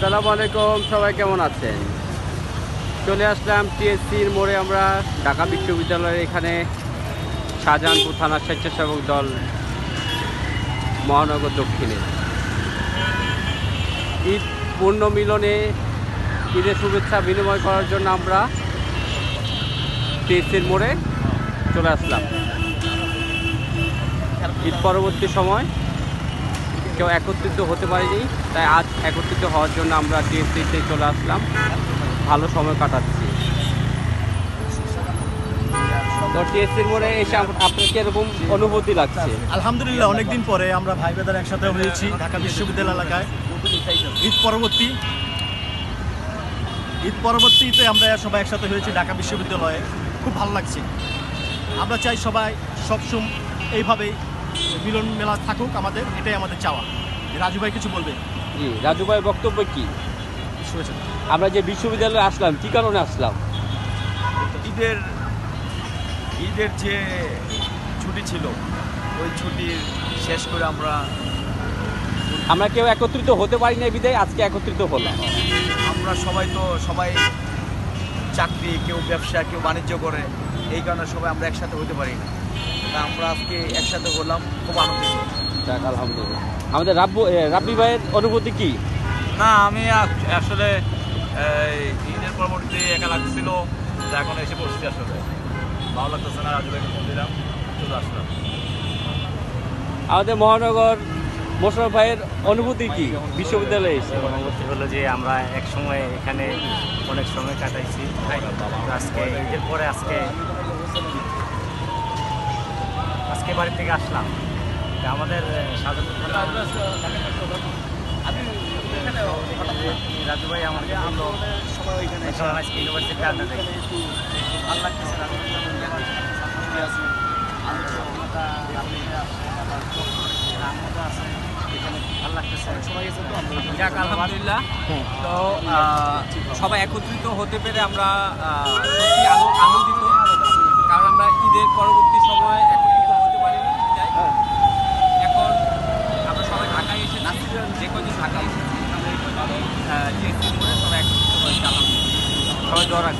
আসসালামু আলাইকুম, সবাই কেমন আছেন? চলে আসলাম টিএসসির মোড়ে। আমরা ঢাকা বিশ্ববিদ্যালয়ের এখানে শাহজাহানপুর থানার স্বেচ্ছাসেবক দল মহানগর দক্ষিণে ঈদ পূর্ণ মিলনে ঈদের শুভেচ্ছা বিনিময় করার জন্য আমরা টিএসসির মোড়ে চলে আসলাম। ঈদ পরবর্তী সময় কেউ একত্রিত হতে পারেনি, তাই আজ একত্রিত হওয়ার জন্য আমরা টিএসসিতে চলে আসলাম। ভালো সময় কাটাচ্ছি। তো টিএসসির মোড়ে এসে আপনার কিরকম অনুভূতি লাগছে? আলহামদুলিল্লাহ, অনেকদিন পরে আমরা ভাই বেদার একসাথে হয়েছি ঢাকা বিশ্ববিদ্যালয় এলাকায়। ঈদ পরবর্তীতে আমরা সবাই একসাথে হয়েছি ঢাকা বিশ্ববিদ্যালয়ে। খুব ভালো লাগছে। আমরা চাই সবাই সবসময় এইভাবেই মিলন মেলা থাকুক, এটাই আমাদের চাওয়া। রাজু ভাই কিছু বলবে? জি, রাজু ভাইয়ের বক্তব্য কি? আমরা যে বিশ্ববিদ্যালয়ে আসলাম, কি কারণে আসলাম? ঈদের যে ছুটি ছিল, ওই ছুটি শেষ করে আমরা কেউ একত্রিত হতে পারি না বিদায় আজকে একত্রিত হলাম। আমরা সবাই চাকরি, কেউ ব্যবসা, কেউ বাণিজ্য করে, এই কারণে সবাই আমরা একসাথে হতে পারি না। তা আমরা আজকে একসাথে হলাম, খুব আনন্দিত। যাক, আলহামদুলিল্লাহ। আমাদের রাব্বি ভাইয়ের অনুভূতি কি? না, আমি আসলে ঈদের পরবর্তী একা লাগছিল, এখন এসে পড়ছি। আসলে ভালো লাগতেছে না। রাজু ভাইকে ফোন দিলাম, চলে আসলাম। আমাদের মহানগর মোশাররফ ভাইয়ের অনুভূতি কি বিশ্ববিদ্যালয়ে এসে? অনুভূতি হলো যে আমরা এক সময় এখানে অনেক সময় কাটাইছি। আজকে ঈদের পরে আজকে বাড়ি থেকে আসলাম। আমাদের রাজু ভাই আমাকে বললো আজকে ইউনিভার্সিটি আড্ডা দেখি। ভালো লাগতেছে। যাক, আলহামদুলিল্লাহ। তো সবাই একত্রিত হতে পেরে আমরা সত্যি আনন্দিত, কারণ আমরা ঈদের পরবর্তী সময় একত্রিত হতে পারিনি। এখন আমরা সবাই ঢাকায় এসেছি, যে কদিন ঢাকায় এসেছি আমরা এই কদিন সবাই একত্রিত হয়েছি। আলহামদুলিল্লাহ, সবাই দোয়া রাখবেন।